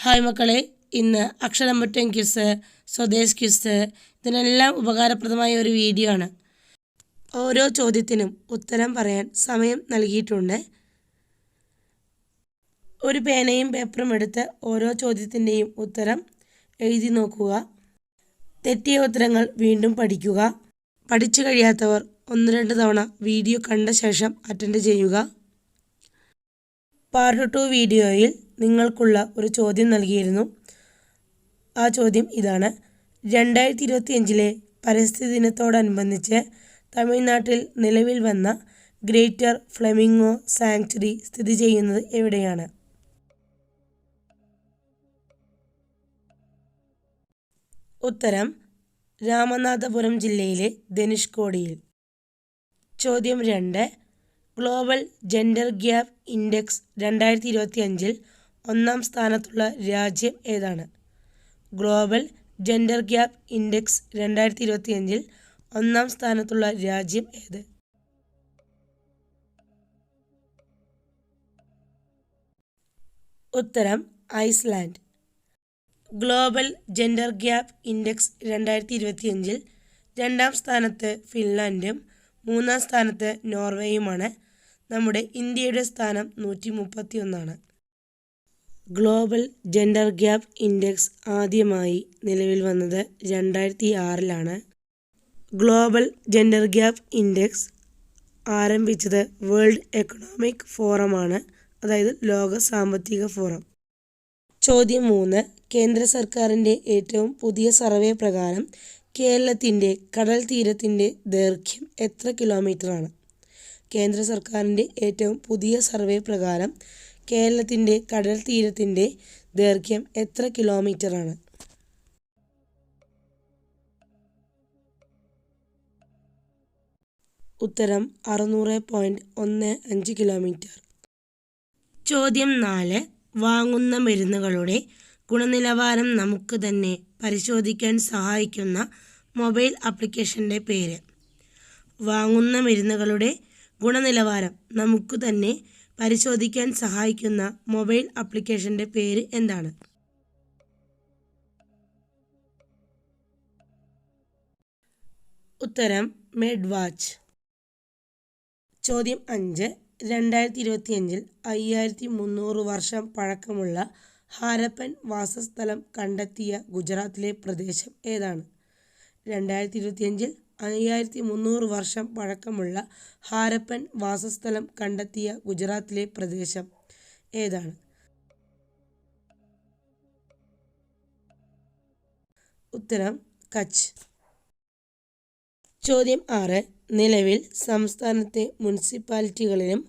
Hi മക്കളെ, ഇന്ന് അക്ഷരമുറ്റം quiz, Swadesh quiz ഇതിനെല്ലാം ഉപകാരപ്രദമായ ഒരു വീഡിയോ ആണ്. ഓരോ ചോദ്യത്തിനും ഉത്തരം പറയാൻ സമയം നൽകിയിട്ടുണ്ട്. ഒരു പേനയും പേപ്പറും എടുത്ത് ഓരോ ചോദ്യത്തിൻ്റെയും ഉത്തരം എഴുതി നോക്കുക. തെറ്റിയ ഉത്തരങ്ങൾ വീണ്ടും പഠിക്കുക. പഠിച്ചു കഴിയാത്തവർ 1-2 തവണ വീഡിയോ കണ്ട ശേഷം അറ്റൻഡ് ചെയ്യുക. പാർട്ട് 2 വീഡിയോയിൽ നിങ്ങൾക്കുള്ള ഒരു ചോദ്യം നൽകിയിരുന്നു. ആ ചോദ്യം ഇതാണ്: 2025 പരിസ്ഥിതി ദിനത്തോടനുബന്ധിച്ച് തമിഴ്നാട്ടിൽ നിലവിൽ വന്ന ഗ്രേറ്റർ ഫ്ലെമിംഗോ സാങ്ച്വറി സ്ഥിതി ചെയ്യുന്നത് എവിടെയാണ്? ഉത്തരം രാമനാഥപുരം ജില്ലയിലെ ധനുഷ്കോടിയിൽ. ചോദ്യം 2: ഗ്ലോബൽ ജെൻഡർ ഗ്യാപ്പ് ഇൻഡെക്സ് 2025 ഒന്നാം സ്ഥാനത്തുള്ള രാജ്യം ഏതാണ്? ഗ്ലോബൽ ജെൻഡർ ഗ്യാപ്പ് ഇൻഡെക്സ് 2025 ഒന്നാം സ്ഥാനത്തുള്ള രാജ്യം ഏത്? ഉത്തരം Iceland. Global gender gap index 2025 രണ്ടാം സ്ഥാനത്ത് ഫിൻലാൻഡും 3-ാം സ്ഥാനത്ത് നോർവേയുമാണ്. നമ്മുടെ ഇന്ത്യയുടെ സ്ഥാനം 131. ഗ്ലോബൽ ജെൻഡർ ഗ്യാപ്പ് ഇൻഡെക്സ് ആദ്യമായി നിലവിൽ വന്നത് 2006 ഗ്ലോബൽ ജെൻഡർ ഗ്യാപ്പ് ഇൻഡെക്സ് ആരംഭിച്ചത് വേൾഡ് എക്കണോമിക് ഫോറമാണ്, അതായത് ലോക സാമ്പത്തിക ഫോറം. ചോദ്യം 3: കേന്ദ്ര സർക്കാരിൻ്റെ ഏറ്റവും പുതിയ സർവേ പ്രകാരം കേരളത്തിൻ്റെ കടൽ തീരത്തിൻ്റെ ദൈർഘ്യം എത്ര കിലോമീറ്ററാണ്? കേന്ദ്ര സർക്കാരിൻ്റെ ഏറ്റവും പുതിയ സർവേ പ്രകാരം കേരളത്തിൻ്റെ കടൽ തീരത്തിൻ്റെ ദൈർഘ്യം എത്ര കിലോമീറ്ററാണ്? ഉത്തരം 600.15 കിലോമീറ്റർ. ചോദ്യം 4: വാങ്ങുന്ന മരുന്നുകളുടെ ഗുണനിലവാരം നമുക്ക് തന്നെ പരിശോധിക്കാൻ സഹായിക്കുന്ന മൊബൈൽ ആപ്ലിക്കേഷൻ്റെ പേര്. വാങ്ങുന്ന മരുന്നുകളുടെ ഗുണനിലവാരം നമുക്ക് തന്നെ പരിശോധിക്കാൻ സഹായിക്കുന്ന മൊബൈൽ ആപ്ലിക്കേഷൻ്റെ പേര് എന്താണ്? ഉത്തരം മെഡ് വാച്ച്. ചോദ്യം 5: 2025 5300 വർഷം പഴക്കമുള്ള ഹാരപ്പൻ വാസസ്ഥലം കണ്ടെത്തിയ ഗുജറാത്തിലെ പ്രദേശം ഏതാണ്? 2025 5300 വർഷം പഴക്കമുള്ള ഹാരപ്പൻ വാസസ്ഥലം കണ്ടെത്തിയ ഗുജറാത്തിലെ പ്രദേശം ഏതാണ്? ഉത്തരം കച്ച്. ചോദ്യം 6: നിലവിൽ സംസ്ഥാനത്തെ മുനിസിപ്പാലിറ്റികളിലും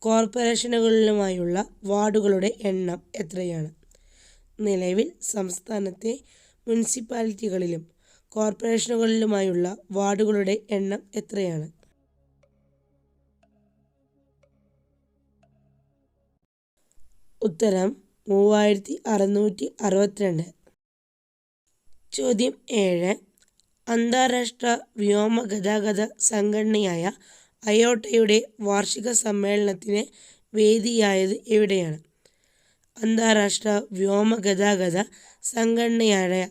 കോർപ്പറേഷനുകളിലുമായുള്ള വാർഡുകളുടെ എണ്ണം എത്രയാണ്? നിലവിൽ സംസ്ഥാനത്തെ മുനിസിപ്പാലിറ്റികളിലും കോർപ്പറേഷനുകളിലുമായുള്ള വാർഡുകളുടെ എണ്ണം എത്രയാണ്? ഉത്തരം 3662. ചോദ്യം 7: അന്താരാഷ്ട്ര വ്യോമഗതാഗത സംഘടനയായ അയോട്ടയുടെ വാർഷിക സമ്മേളനത്തിന് വേദിയായത് എവിടെയാണ്? അന്താരാഷ്ട്ര വ്യോമഗതാഗത സംഘടനയായ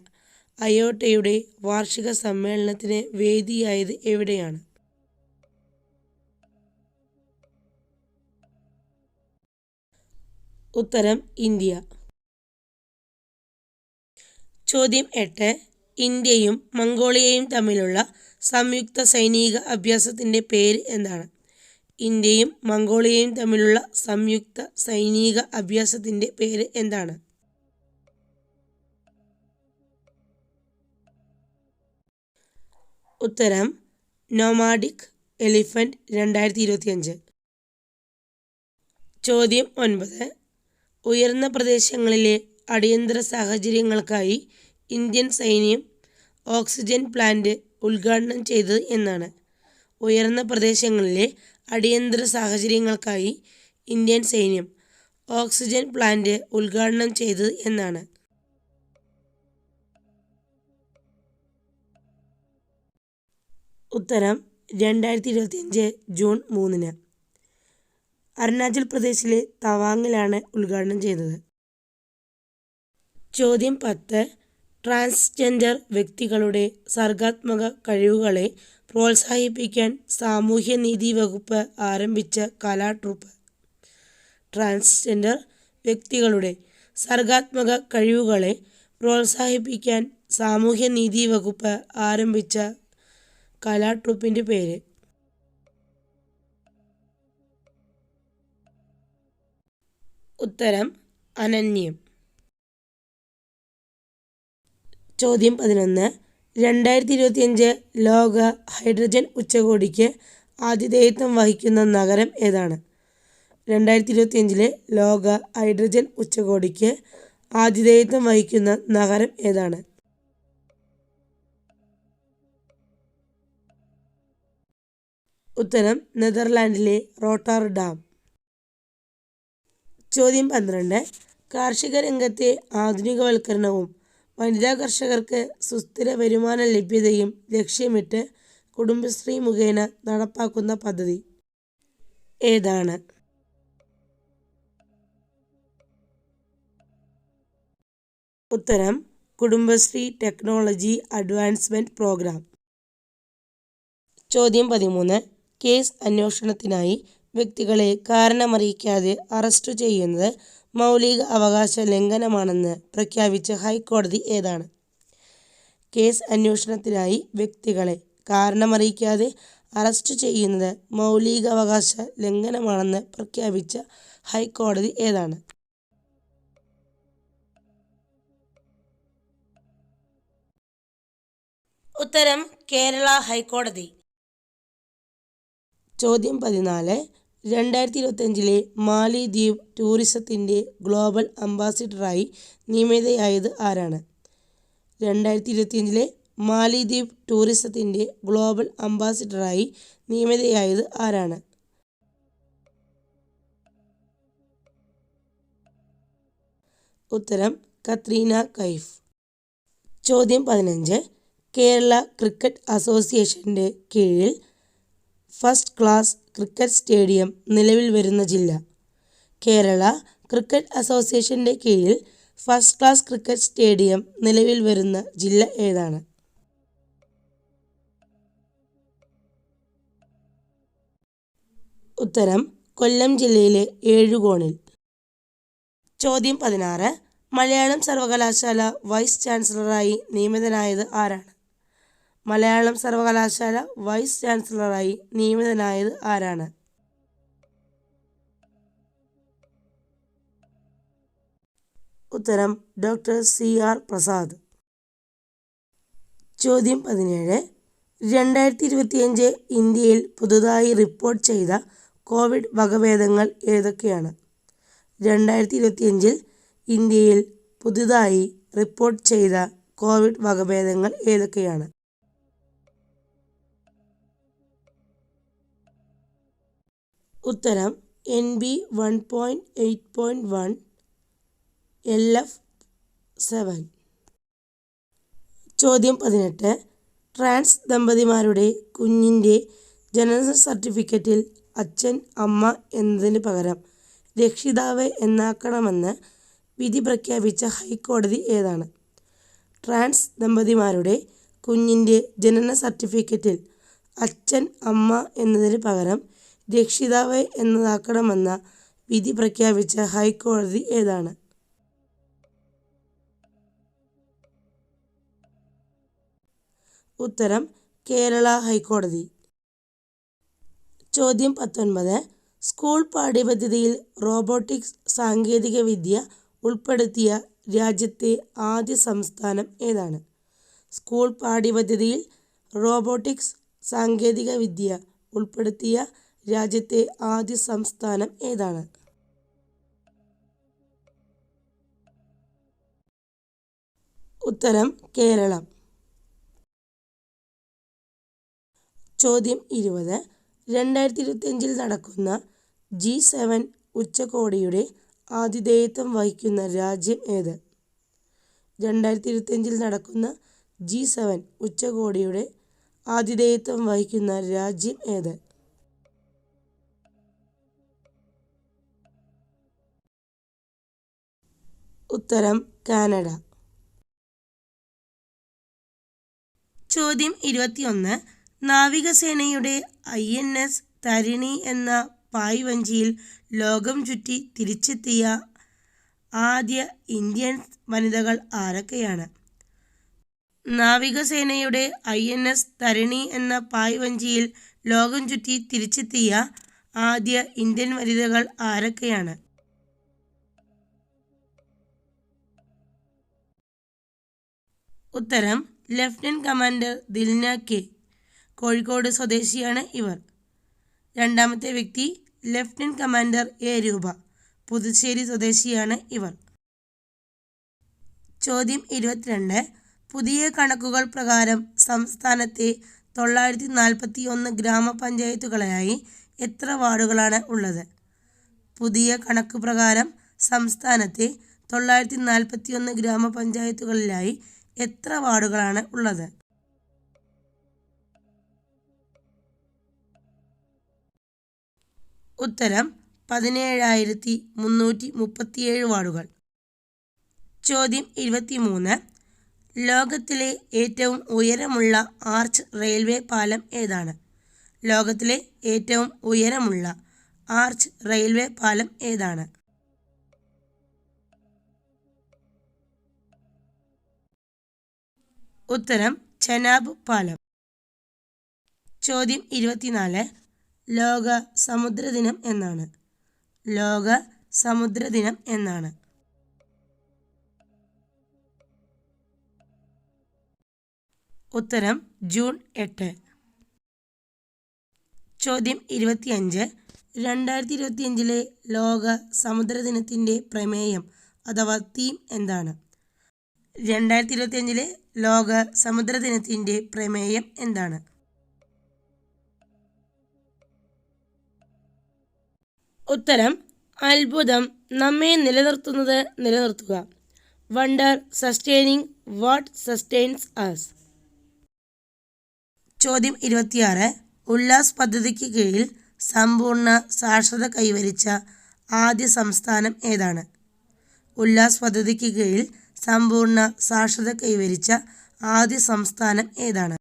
അയോട്ടയുടെ വാർഷിക സമ്മേളനത്തിന് വേദിയായത് എവിടെയാണ്? ഉത്തരം ഇന്ത്യ. ചോദ്യം 8: ഇന്ത്യയും മംഗോളിയയും തമ്മിലുള്ള സംയുക്ത സൈനിക അഭ്യാസത്തിൻ്റെ പേര് എന്താണ്? ഇന്ത്യയും മംഗോളിയയും തമ്മിലുള്ള സംയുക്ത സൈനിക അഭ്യാസത്തിൻ്റെ പേര് എന്താണ്? ഉത്തരം നൊമാഡിക് എലിഫന്റ് 2025. ചോദ്യം 9: ഉയർന്ന പ്രദേശങ്ങളിലെ അടിയന്തര സാഹചര്യങ്ങൾക്കായി ഇന്ത്യൻ സൈന്യം ഓക്സിജൻ പ്ലാന്റ് ഉദ്ഘാടനം ചെയ്തത് എന്നാണ്? ഉയർന്ന പ്രദേശങ്ങളിലെ അടിയന്തര സാഹചര്യങ്ങൾക്കായി ഇന്ത്യൻ സൈന്യം ഓക്സിജൻ പ്ലാന്റ് ഉദ്ഘാടനം ചെയ്തത് എന്നാണ്? ഉത്തരം 2025 ജൂൺ 3. അരുണാചൽ പ്രദേശിലെ തവാങ്ങിലാണ് ഉദ്ഘാടനം ചെയ്തത്. ചോദ്യം 10. ട്രാൻസ്ജെൻഡർ വ്യക്തികളുടെ സർഗാത്മക കഴിവുകളെ പ്രോത്സാഹിപ്പിക്കാൻ സാമൂഹ്യനീതി വകുപ്പ് ആരംഭിച്ച കലാട്രൂപ്പ്. ട്രാൻസ്ജെൻഡർ വ്യക്തികളുടെ സർഗാത്മക കഴിവുകളെ പ്രോത്സാഹിപ്പിക്കാൻ സാമൂഹ്യനീതി വകുപ്പ് ആരംഭിച്ച കലാട്രൂപ്പിൻ്റെ പേര്. ഉത്തരം അനന്യം. ചോദ്യം 11. 2025 ലോക ഹൈഡ്രജൻ ഉച്ചകോടിക്ക് ആതിഥേയത്വം വഹിക്കുന്ന നഗരം ഏതാണ്? 2025 ലോക ഹൈഡ്രജൻ ഉച്ചകോടിക്ക് ആതിഥേയത്വം വഹിക്കുന്ന നഗരം ഏതാണ്? ഉത്തരം നെതർലാൻഡിലെ റോട്ടർഡാം. ചോദ്യം 12. കാർഷിക രംഗത്തെ ആധുനികവൽക്കരണവും വനിതാ കർഷകർക്ക് സുസ്ഥിര വരുമാന ലഭ്യതയും ലക്ഷ്യമിട്ട് കുടുംബശ്രീ മുഖേന നടപ്പാക്കുന്ന പദ്ധതി ഏതാണ്? ഉത്തരം കുടുംബശ്രീ ടെക്നോളജി അഡ്വാൻസ്മെൻറ്റ് പ്രോഗ്രാം. ചോദ്യം 13. കേസ് അന്വേഷണത്തിനായി വ്യക്തികളെ കാരണമറിയിക്കാതെ അറസ്റ്റ് ചെയ്യുന്നത് മൗലിക അവകാശ ലംഘനമാണെന്ന് പ്രഖ്യാപിച്ച ഹൈക്കോടതി ഏതാണ്? കേസ് അന്വേഷണത്തിനായി വ്യക്തികളെ കാരണമറിയിക്കാതെ അറസ്റ്റ് ചെയ്യുന്നത് മൗലികാവകാശ ലംഘനമാണെന്ന് പ്രഖ്യാപിച്ച ഹൈക്കോടതി ഏതാണ്? ഉത്തരം കേരള ഹൈക്കോടതി. ചോദ്യം 14. 2025 മാലിദ്വീപ് ടൂറിസത്തിൻ്റെ ഗ്ലോബൽ അംബാസിഡറായി നിയമിതയായത് ആരാണ്? 2025 മാലിദ്വീപ് ടൂറിസത്തിൻ്റെ ഗ്ലോബൽ അംബാസിഡറായി നിയമിതയായത് ആരാണ്? ഉത്തരം കത്രീന കൈഫ്. ചോദ്യം 15. കേരള ക്രിക്കറ്റ് അസോസിയേഷൻ്റെ കീഴിൽ ഫസ്റ്റ് ക്ലാസ് ക്രിക്കറ്റ് സ്റ്റേഡിയം നിലവിൽ വരുന്ന ജില്ല. കേരള ക്രിക്കറ്റ് അസോസിയേഷൻ്റെ കീഴിൽ ഫസ്റ്റ് ക്ലാസ് ക്രിക്കറ്റ് സ്റ്റേഡിയം നിലവിൽ വരുന്ന ജില്ല ഏതാണ്? ഉത്തരം കൊല്ലം ജില്ലയിലെ ഏഴുകോണിൽ. ചോദ്യം 16. മലയാളം സർവകലാശാല വൈസ് ചാൻസലറായി നിയമിതനായത് ആരാണ്? മലയാളം സർവകലാശാല വൈസ് ചാൻസലറായി നിയമിതനായത് ആരാണ്? ഉത്തരം ഡോക്ടർ CR പ്രസാദ്. ചോദ്യം 17. 2025 ഇന്ത്യയിൽ പുതുതായി റിപ്പോർട്ട് ചെയ്ത കോവിഡ് വകഭേദങ്ങൾ ഏതൊക്കെയാണ്? 2025 ഇന്ത്യയിൽ പുതുതായി റിപ്പോർട്ട് ചെയ്ത കോവിഡ് വകഭേദങ്ങൾ ഏതൊക്കെയാണ്? ഉത്തരം NB 1.8.1 LF7. ചോദ്യം 18. ട്രാൻസ് ദമ്പതിമാരുടെ കുഞ്ഞിൻ്റെ ജനന സർട്ടിഫിക്കറ്റിൽ അച്ഛൻ അമ്മ എന്നതിന് പകരം രക്ഷിതാവ് എന്നാക്കണമെന്ന് വിധി പ്രഖ്യാപിച്ച ഹൈക്കോടതി ഏതാണ്? ട്രാൻസ് ദമ്പതിമാരുടെ കുഞ്ഞിൻ്റെ ജനന സർട്ടിഫിക്കറ്റിൽ അച്ഛൻ അമ്മ എന്നതിന് പകരം രക്ഷിതാവ് എന്നതാക്കണമെന്ന വിധി പ്രഖ്യാപിച്ച ഹൈക്കോടതി ഏതാണ്? ഉത്തരം കേരള ഹൈക്കോടതി. ചോദ്യം 19. സ്കൂൾ പാഠ്യപദ്ധതിയിൽ റോബോട്ടിക്സ് സാങ്കേതികവിദ്യ ഉൾപ്പെടുത്തിയ രാജ്യത്തെ ആദ്യ സംസ്ഥാനം ഏതാണ്? സ്കൂൾ പാഠ്യപദ്ധതിയിൽ റോബോട്ടിക്സ് സാങ്കേതികവിദ്യ ഉൾപ്പെടുത്തിയ രാജ്യത്തെ ആദ്യ സംസ്ഥാനം ഏതാണ്? ഉത്തരം കേരളം. ചോദ്യം 20. 2025 നടക്കുന്ന G7 ഉച്ചകോടിയുടെ ആതിഥേയത്വം വഹിക്കുന്ന രാജ്യം ഏത്? 2025 നടക്കുന്ന G7 ഉച്ചകോടിയുടെ ആതിഥേയത്വം വഹിക്കുന്ന രാജ്യം ഏത്? ഉത്തരം കാനഡ. ചോദ്യം 21. നാവികസേനയുടെ INS തരിണി എന്ന പായ്വഞ്ചിയിൽ ലോകം ചുറ്റി തിരിച്ചെത്തിയ ആദ്യ ഇന്ത്യൻ വനിതകൾ ആരൊക്കെയാണ്? നാവികസേനയുടെ INS തരിണി എന്ന പായ്വഞ്ചിയിൽ ലോകം ചുറ്റി തിരിച്ചെത്തിയ ആദ്യ ഇന്ത്യൻ വനിതകൾ ആരൊക്കെയാണ്? ഉത്തരം lieutenant commander Dilna K. Kozhikode സ്വദേശിയാണ് ഇവർ. രണ്ടാമത്തെ വ്യക്തി ലഫ്റ്റനന്റ് കമാൻഡർ A രൂപ. പുതുച്ചേരി സ്വദേശിയാണ് ഇവർ. ചോദ്യം 22. പുതിയ കണക്കുകൾ പ്രകാരം സംസ്ഥാനത്തെ 941 ഗ്രാമപഞ്ചായത്തുകളായി എത്ര വാർഡുകളാണ് ഉള്ളത്? പുതിയ കണക്ക് പ്രകാരം സംസ്ഥാനത്തെ 941 ഗ്രാമപഞ്ചായത്തുകളിലായി എത്ര വാർഡുകളാണ് ഉള്ളത്? ഉത്തരം 17,337 വാർഡുകൾ. ചോദ്യം 23. ലോകത്തിലെ ഏറ്റവും ഉയരമുള്ള ആർച്ച് റെയിൽവേ പാലം ഏതാണ്? ലോകത്തിലെ ഏറ്റവും ഉയരമുള്ള ആർച്ച് റെയിൽവേ പാലം ഏതാണ്? ഉത്തരം ചെനാബ് പാലം. ചോദ്യം 24. ലോക സമുദ്രദിനം എന്നാണ്? ലോക സമുദ്രദിനം എന്നാണ്? ഉത്തരം ജൂൺ 8. ചോദ്യം 25. 2025 ലോക സമുദ്രദിനത്തിൻ്റെ പ്രമേയം അഥവാ തീം എന്താണ്? 2025 ലോക സമുദ്രദിനത്തിൻ്റെ പ്രമേയം എന്താണ്? ഉത്തരം അത്ഭുതം നമ്മെ നിലനിർത്തുക. Wonder sustaining what sustains us. ചോദ്യം 26. ഉല്ലാസ് പദ്ധതിക്ക് കീഴിൽ സമ്പൂർണ്ണ സാക്ഷരത കൈവരിച്ച ആദ്യ സംസ്ഥാനം ഏതാണ്? ഉല്ലാസ് പദ്ധതിക്ക് കീഴിൽ സമ്പൂർണ്ണ സാക്ഷരത കൈവരിച്ച ആദ്യ സംസ്ഥാനം ഏതാണ്?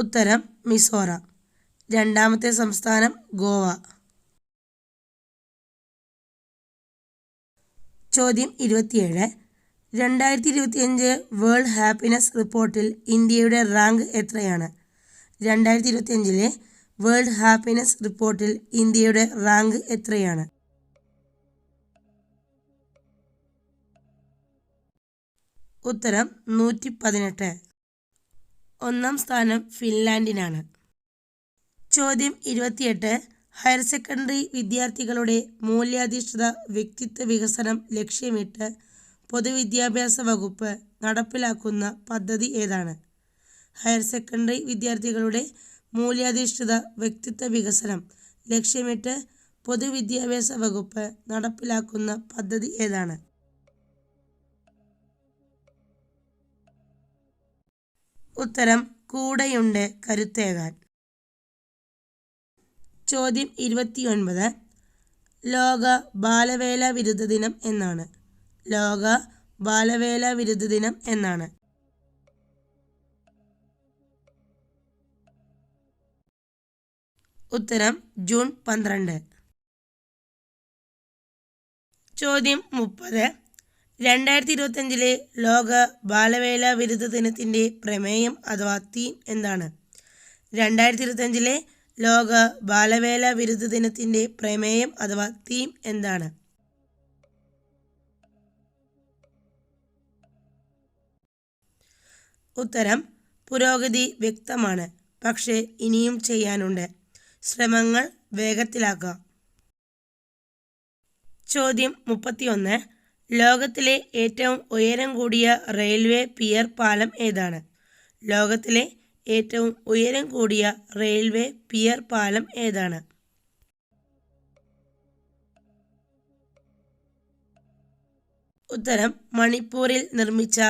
ഉത്തരം മിസോറാം. രണ്ടാമത്തെ സംസ്ഥാനം ഗോവ. ചോദ്യം 27. 2025 വേൾഡ് ഹാപ്പിനെസ് റിപ്പോർട്ടിൽ ഇന്ത്യയുടെ റാങ്ക് എത്രയാണ്? 2025 വേൾഡ് ഹാപ്പിനെസ് റിപ്പോർട്ടിൽ ഇന്ത്യയുടെ റാങ്ക് എത്രയാണ്? ഉത്തരം 118. ഒന്നാം സ്ഥാനം ഫിൻലാൻഡിനാണ്. ചോദ്യം 28. ഹയർ സെക്കൻഡറി വിദ്യാർത്ഥികളുടെ മൂല്യാധിഷ്ഠിത വ്യക്തിത്വ വികസനം ലക്ഷ്യമിട്ട് പൊതുവിദ്യാഭ്യാസ വകുപ്പ് നടപ്പിലാക്കുന്ന പദ്ധതി ഏതാണ്? ഹയർ സെക്കൻഡറി വിദ്യാർത്ഥികളുടെ മൂല്യാധിഷ്ഠിത വ്യക്തിത്വ വികസനം ലക്ഷ്യമിട്ട് പൊതുവിദ്യാഭ്യാസ വകുപ്പ് നടപ്പിലാക്കുന്ന പദ്ധതി ഏതാണ്? ഉത്തരം കൂടെയുണ്ട് കരുത്തേകാൻ. ചോദ്യം 29. ലോക ബാലവേല വിരുദ്ധ ദിനം എന്നാണ്? ലോക ബാലവേല വിരുദ്ധ ദിനം എന്നാണ്? ഉത്തരം ജൂൺ 12. ചോദ്യം 30. 2025 ലോക ബാലവേല വിരുദ്ധ ദിനത്തിൻ്റെ പ്രമേയം അഥവാ തീം എന്താണ്? 2025 ലോക ബാലവേല വിരുദ്ധ ദിനത്തിൻ്റെ പ്രമേയം അഥവാ തീം എന്താണ്? ഉത്തരം പുരോഗതി വ്യക്തമാണ്, പക്ഷേ ഇനിയും ചെയ്യാനുണ്ട്. ശ്രമങ്ങൾ വേഗത്തിലാക്കാം. ചോദ്യം 31. ലോകത്തിലെ ഏറ്റവും ഉയരം കൂടിയ റെയിൽവേ പിയർ പാലം ഏതാണ്? ലോകത്തിലെ ഏറ്റവും ഉയരം കൂടിയ റെയിൽവേ പിയർ പാലം ഏതാണ്? ഉത്തരം മണിപ്പൂരിൽ നിർമ്മിച്ച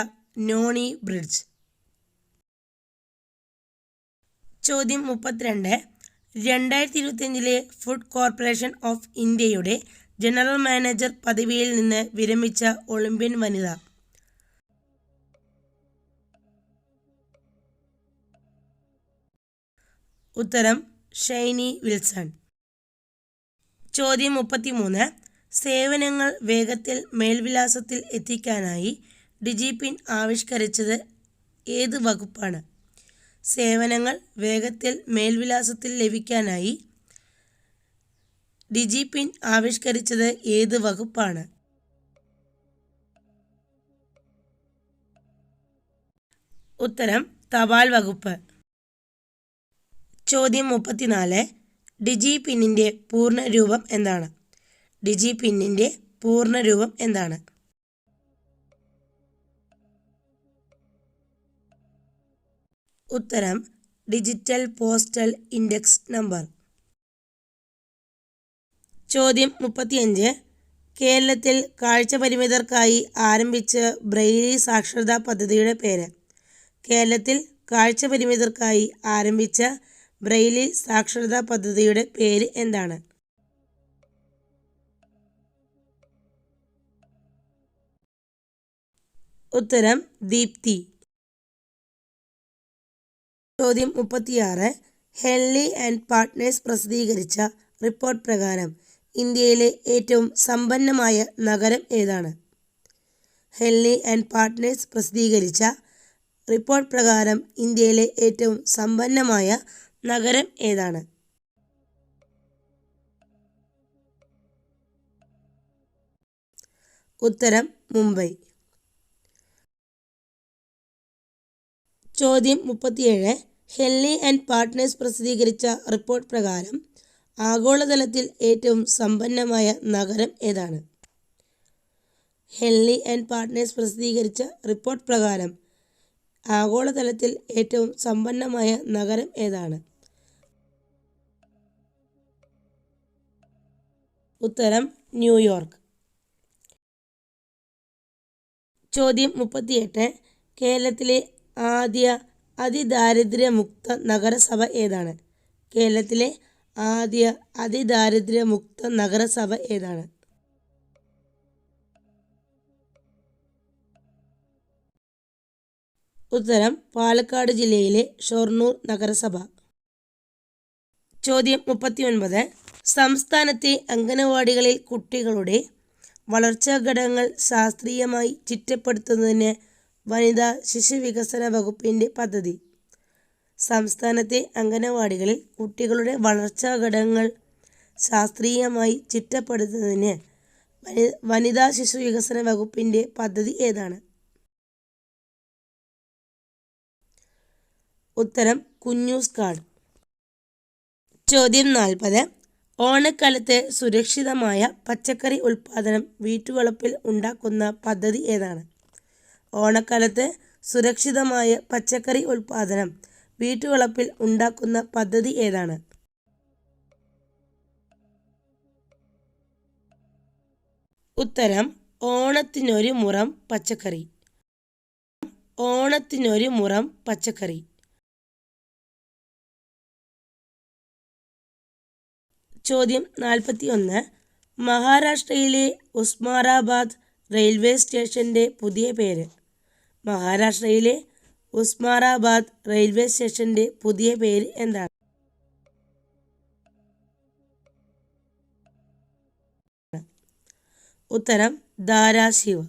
നോണി ബ്രിഡ്ജ്. ചോദ്യം 32. 2025 ഫുഡ് കോർപ്പറേഷൻ ഓഫ് ഇന്ത്യയുടെ ജനറൽ മാനേജർ പദവിയിൽ നിന്ന് വിരമിച്ച ഒളിമ്പ്യൻ വനിത? ഉത്തരം ഷൈനി വിൽസൺ. ചോദ്യം 33. സേവനങ്ങൾ വേഗത്തിൽ മേൽവിലാസത്തിൽ എത്തിക്കാനായി ഡിജിപിൻ ആവിഷ്കരിച്ചത് ഏത് വകുപ്പാണ്? സേവനങ്ങൾ വേഗത്തിൽ മേൽവിലാസത്തിൽ ലഭിക്കാനായി ഡിജിപിൻ ആവിഷ്കരിച്ചത് ഏത് വകുപ്പാണ്? ഉത്തരം തപാൽ വകുപ്പ്. ചോദ്യം 34. ഡിജിപിന്നിൻ്റെ പൂർണ്ണരൂപം എന്താണ്? ഡിജിപിന്നിൻ്റെ പൂർണ്ണരൂപം എന്താണ്? ഉത്തരം ഡിജിറ്റൽ പോസ്റ്റൽ ഇൻഡെക്സ് നമ്പർ. ചോദ്യം 35. കേരളത്തിൽ കാഴ്ചപരിമിതർക്കായി ആരംഭിച്ച ബ്രെയിലി സാക്ഷരതാ പദ്ധതിയുടെ പേര്? കേരളത്തിൽ കാഴ്ചപരിമിതർക്കായി ആരംഭിച്ച ബ്രെയിലി സാക്ഷരതാ പദ്ധതിയുടെ പേര് എന്താണ്? ഉത്തരം ദീപ്തി. ചോദ്യം 36. ഹെൻലി ആൻഡ് പാർട്ട്നേഴ്സ് പ്രസിദ്ധീകരിച്ച റിപ്പോർട്ട് പ്രകാരം ഇന്ത്യയിലെ ഏറ്റവും സമ്പന്നമായ നഗരം ഏതാണ്? ഹെൻലി ആൻഡ് പാർട്ട്നേഴ്സ് പ്രസിദ്ധീകരിച്ച റിപ്പോർട്ട് പ്രകാരം ഇന്ത്യയിലെ ഏറ്റവും സമ്പന്നമായ നഗരം ഏതാണ്? ഉത്തരം മുംബൈ. ചോദ്യം 37. ഹെൻലി ആൻഡ് പാർട്ട്നേഴ്സ് പ്രസിദ്ധീകരിച്ച റിപ്പോർട്ട് പ്രകാരം ആഗോളതലത്തിൽ ഏറ്റവും സമ്പന്നമായ നഗരം ഏതാണ്? ഹെൻലി ആൻഡ് പാർട്ട്നേഴ്സ് പ്രസിദ്ധീകരിച്ച റിപ്പോർട്ട് പ്രകാരം ആഗോളതലത്തിൽ ഏറ്റവും സമ്പന്നമായ നഗരം ഏതാണ്? ഉത്തരം ന്യൂയോർക്ക്. ചോദ്യം 38. കേരളത്തിലെ ആദ്യ അതിദാരിദ്ര്യമുക്ത നഗരസഭ ഏതാണ്? കേരളത്തിലെ ആദ്യ അതിദാരിദ്ര്യമുക്ത നഗരസഭ ഏതാണ്? ഉത്തരം പാലക്കാട് ജില്ലയിലെ ഷൊർണൂർ നഗരസഭ. ചോദ്യം 39. സംസ്ഥാനത്തെ അംഗനവാടികളിൽ കുട്ടികളുടെ വളർച്ചാ ഘടകങ്ങൾ ശാസ്ത്രീയമായി ചിട്ടപ്പെടുത്തുന്നതിന് വനിതാ ശിശുവികസന വകുപ്പിൻ്റെ പദ്ധതി? സംസ്ഥാനത്തെ അംഗനവാടികളിൽ കുട്ടികളുടെ വളർച്ചാ ഘടകങ്ങൾ ശാസ്ത്രീയമായി ചിട്ടപ്പെടുത്തുന്നതിന് വനിതാ ശിശുവികസന വകുപ്പിൻ്റെ പദ്ധതി ഏതാണ്? ഉത്തരം കുഞ്ഞൂസ് കാർഡ്. ചോദ്യം 40. ഓണക്കാലത്ത് സുരക്ഷിതമായ പച്ചക്കറി ഉൽപ്പാദനം വീട്ടുവളപ്പിൽ ഉണ്ടാക്കുന്ന പദ്ധതി ഏതാണ്? ഓണക്കാലത്ത് സുരക്ഷിതമായ പച്ചക്കറി ഉൽപ്പാദനം വീട്ടുവളപ്പിൽ ഉണ്ടാക്കുന്ന പദ്ധതി ഏതാണ്? ഉത്തരം ഓണത്തിനൊരു മുറം പച്ചക്കറി. ഓണത്തിനൊരു മുറം പച്ചക്കറി. ചോദ്യം 41. മഹാരാഷ്ട്രയിലെ ഉസ്മാനാബാദ് റെയിൽവേ സ്റ്റേഷൻ്റെ പുതിയ പേര്? മഹാരാഷ്ട്രയിലെ ഉസ്മാനാബാദ് റെയിൽവേ സ്റ്റേഷൻ്റെ പുതിയ പേര് എന്താണ്? ഉത്തരം ധാരാശിവ്.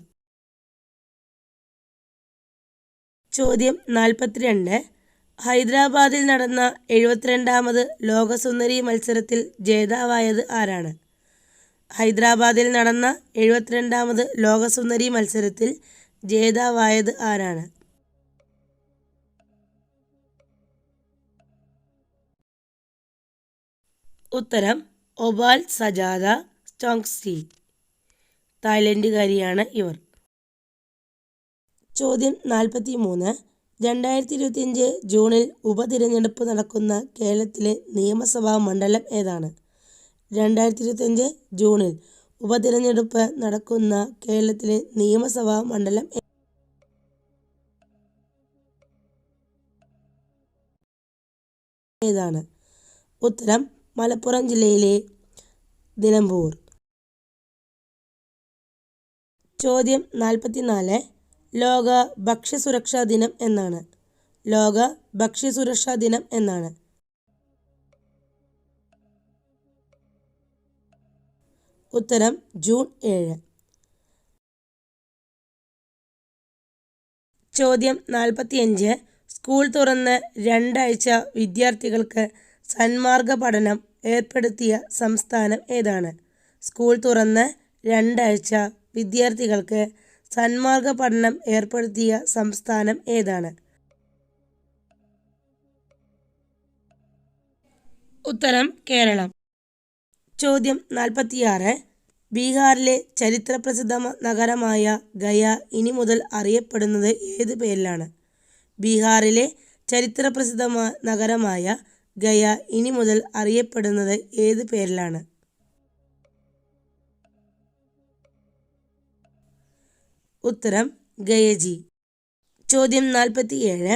ചോദ്യം 42. ഹൈദരാബാദിൽ നടന്ന 72ാമത് ലോകസുന്ദരി മത്സരത്തിൽ ജേതാവായത് ആരാണ്? ഹൈദരാബാദിൽ നടന്ന 72ാമത് ലോകസുന്ദരി മത്സരത്തിൽ ജേതാവായത് ആരാണ്? ഉത്തരം ഒബാൽ സജാദ സ്റ്റോങ്സി. തായ്ലൻഡുകാരിയാണ് ഇവർ. ചോദ്യം 43. 2025 ജൂണിൽ ഉപതിരഞ്ഞെടുപ്പ് നടക്കുന്ന കേരളത്തിലെ നിയമസഭാ മണ്ഡലം ഏതാണ്? 2025 ജൂണിൽ ഉപതിരഞ്ഞെടുപ്പ് നടക്കുന്ന കേരളത്തിലെ നിയമസഭാ മണ്ഡലം ഏതാണ്? ഉത്തരം മലപ്പുറം ജില്ലയിലെ നിലമ്പൂർ. ചോദ്യം 44. ലോക ഭക്ഷ്യസുരക്ഷാ ദിനം എന്നാണ്? ലോക ഭക്ഷ്യസുരക്ഷാ ദിനം എന്നാണ്? ഉത്തരം ജൂൺ 7. ചോദ്യം 45. സ്കൂൾ തുറന്ന് 2 ആഴ്ച വിദ്യാർത്ഥികൾക്ക് സന്മാർഗ പഠനം ഏർപ്പെടുത്തിയ സംസ്ഥാനം ഏതാണ്? സ്കൂൾ തുറന്ന് 2 ആഴ്ച വിദ്യാർത്ഥികൾക്ക് സന്മാർഗ പഠനം ഏർപ്പെടുത്തിയ സംസ്ഥാനം ഏതാണ്? ഉത്തരം കേരളം. ചോദ്യം 46. ബീഹാറിലെ ചരിത്രപ്രസിദ്ധ നഗരമായ ഗയ ഇനി മുതൽ അറിയപ്പെടുന്നത് ഏത് പേരിലാണ്? ബീഹാറിലെ ചരിത്രപ്രസിദ്ധ നഗരമായ ഗയ ഇനി മുതൽ അറിയപ്പെടുന്നത് ഏത് പേരിലാണ്? ഉത്തരം ഗയജി. ചോദ്യം 47.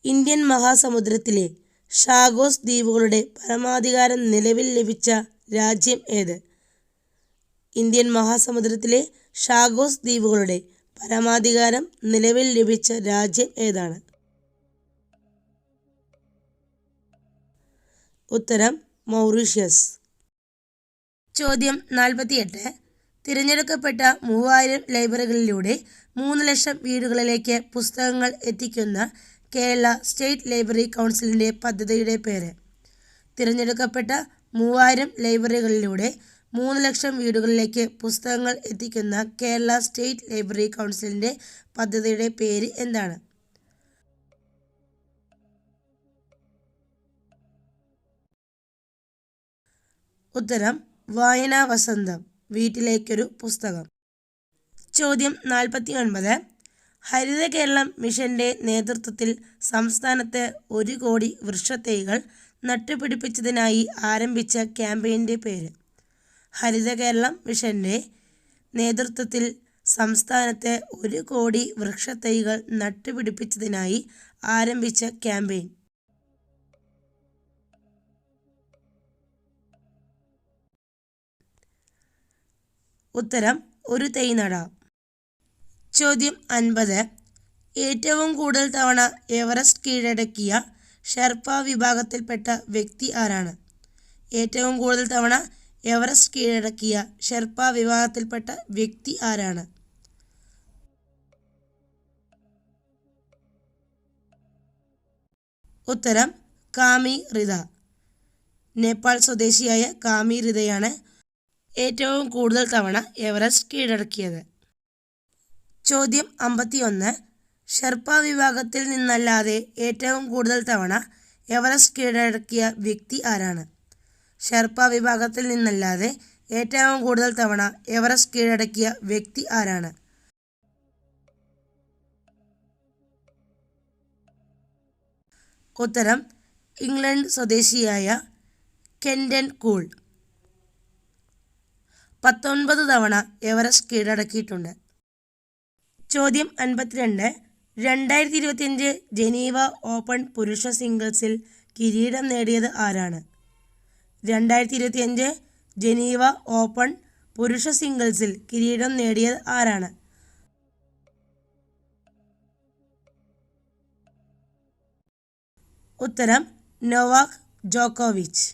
ഇന്ത്യൻ മഹാസമുദ്രത്തിലെ ഷാഗോസ് ദ്വീപുകളുടെ പരമാധികാരം നിലവിൽ ലഭിച്ച രാജ്യം ഏത്? ഇന്ത്യൻ മഹാസമുദ്രത്തിലെ ഷാഗോസ് ദ്വീപുകളുടെ പരമാധികാരം നിലവിൽ ലഭിച്ച രാജ്യം ഏതാണ്? ഉത്തരം മൗറീഷ്യസ്. ചോദ്യം 48. തിരഞ്ഞെടുക്കപ്പെട്ട 3000 ലൈബ്രറികളിലൂടെ 3 ലക്ഷം വീടുകളിലേക്ക് പുസ്തകങ്ങൾ എത്തിക്കുന്ന കേരള സ്റ്റേറ്റ് ലൈബ്രറി കൗൺസിലിൻ്റെ പദ്ധതിയുടെ പേര്? തിരഞ്ഞെടുക്കപ്പെട്ട 3000 ലൈബ്രറികളിലൂടെ 3 ലക്ഷം വീടുകളിലേക്ക് പുസ്തകങ്ങൾ എത്തിക്കുന്ന കേരള സ്റ്റേറ്റ് ലൈബ്രറി കൗൺസിലിൻ്റെ പദ്ധതിയുടെ പേര് എന്താണ്? ഉത്തരം വായനാ വസന്തം, വീട്ടിലേക്കൊരു പുസ്തകം. ചോദ്യം 49. ഹരിത കേരളം മിഷന്റെ നേതൃത്വത്തിൽ സംസ്ഥാനത്ത് 1 കോടി വൃക്ഷത്തൈകൾ നട്ടുപിടിപ്പിച്ചതിനായി ആരംഭിച്ച ക്യാമ്പയിൻ്റെ പേര്? ഹരിത കേരളം മിഷന്റെ നേതൃത്വത്തിൽ സംസ്ഥാനത്ത് 1 കോടി വൃക്ഷത്തൈകൾ നട്ടുപിടിപ്പിച്ചതിനായി ആരംഭിച്ച ക്യാമ്പയിൻ? ഉത്തരം ഒരു തൈ നടാം. ചോദ്യം 50. ഏറ്റവും കൂടുതൽ തവണ എവറസ്റ്റ് കീഴടക്കിയ ഷെർപ്പ വിഭാഗത്തിൽപ്പെട്ട വ്യക്തി ആരാണ്? ഏറ്റവും കൂടുതൽ തവണ എവറസ്റ്റ് കീഴടക്കിയ ഷെർപ്പ വിഭാഗത്തിൽപ്പെട്ട വ്യക്തി ആരാണ്? ഉത്തരം കാമി റിത. നേപ്പാൾ സ്വദേശിയായ കാമി റിതയാണ് ഏറ്റവും കൂടുതൽ തവണ എവറസ്റ്റ് കീഴടക്കിയത്. ചോദ്യം 51. ഷെർപ്പ വിഭാഗത്തിൽ നിന്നല്ലാതെ ഏറ്റവും കൂടുതൽ തവണ എവറസ്റ്റ് കീഴടക്കിയ വ്യക്തി ആരാണ്? ഷെർപ്പ വിഭാഗത്തിൽ നിന്നല്ലാതെ ഏറ്റവും കൂടുതൽ തവണ എവറസ്റ്റ് കീഴടക്കിയ വ്യക്തി ആരാണ്? ഉത്തരം ഇംഗ്ലണ്ട് സ്വദേശിയായ കെൻഡൻ കൂൾ. 19 തവണ എവറസ്റ്റ് കീഴടക്കിയിട്ടുണ്ട്. ചോദ്യം 52. 2025 ജനീവ ഓപ്പൺ പുരുഷ സിംഗിൾസിൽ കിരീടം നേടിയത് ആരാണ്? 2025 ജനീവ ഓപ്പൺ പുരുഷ സിംഗിൾസിൽ കിരീടം നേടിയത് ആരാണ്? ഉത്തരം നൊവാക് ജോക്കോവിച്ച്.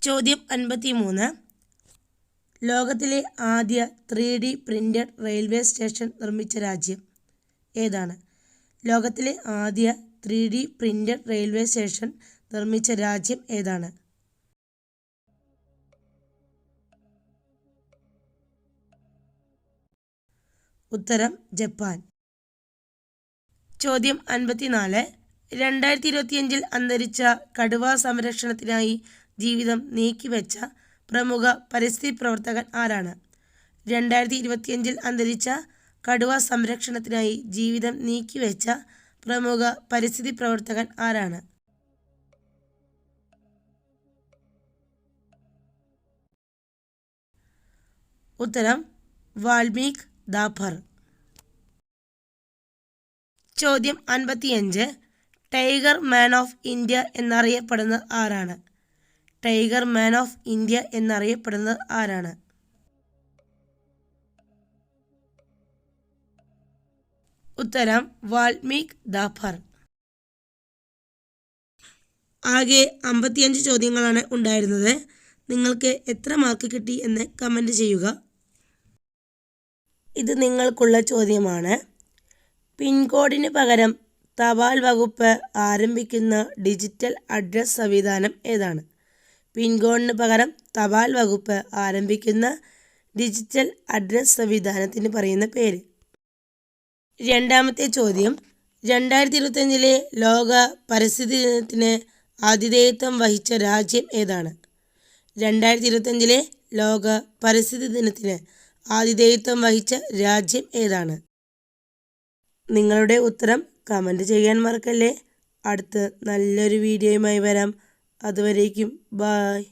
ചോദ്യം 53. ലോകത്തിലെ ആദ്യ 3D പ്രിന്റഡ് റെയിൽവേ സ്റ്റേഷൻ നിർമ്മിച്ച രാജ്യം ഏതാണ്? ലോകത്തിലെ ആദ്യ 3D പ്രിന്റഡ് റെയിൽവേ സ്റ്റേഷൻ നിർമ്മിച്ച രാജ്യം ഏതാണ്? ഉത്തരം ജപ്പാൻ. ചോദ്യം 54. 2025 അന്തരിച്ച കടുവ സംരക്ഷണത്തിനായി ജീവിതം നീക്കിവെച്ച പ്രമുഖ പരിസ്ഥിതി പ്രവർത്തകൻ ആരാണ്? 2025 അന്തരിച്ച കടുവ സംരക്ഷണത്തിനായി ജീവിതം നീക്കിവെച്ച പ്രമുഖ പരിസ്ഥിതി പ്രവർത്തകൻ ആരാണ്? ഉത്തരം വാൽമീക് ദാഭർ. ചോദ്യം 55. ടൈഗർ മാൻ ഓഫ് ഇന്ത്യ എന്നറിയപ്പെടുന്നത് ആരാണ്? ടൈഗർ മാൻ ഓഫ് ഇന്ത്യ എന്നറിയപ്പെടുന്നത് ആരാണ്? ഉത്തരം വാൽമീക് ദാഭർ. ആകെ 55 ചോദ്യങ്ങളാണ് ഉണ്ടായിരുന്നത്. നിങ്ങൾക്ക് എത്ര മാർക്ക് കിട്ടി എന്ന് കമൻറ്റ് ചെയ്യുക. ഇത് നിങ്ങൾക്കുള്ള ചോദ്യമാണ്. പിൻകോഡിന് പകരം തപാൽ വകുപ്പ് ആരംഭിക്കുന്ന ഡിജിറ്റൽ അഡ്രസ് സംവിധാനം ഏതാണ്? പിൻകോഡിന് പകരം തപാൽ വകുപ്പ് ആരംഭിക്കുന്ന ഡിജിറ്റൽ അഡ്രസ് സംവിധാനത്തിന് പറയുന്ന പേര്. രണ്ടാമത്തെ ചോദ്യം, 2025 ലോക പരിസ്ഥിതി ദിനത്തിന് ആതിഥേയത്വം വഹിച്ച രാജ്യം ഏതാണ്? 2025 ലോക പരിസ്ഥിതി ദിനത്തിന് ആതിഥേയത്വം വഹിച്ച രാജ്യം ഏതാണ്? നിങ്ങളുടെ ഉത്തരം കമൻറ്റ് ചെയ്യാൻ മറക്കല്ലേ. അടുത്ത നല്ലൊരു വീഡിയോയുമായി വരാം. അതുവരേക്കും ബായ്.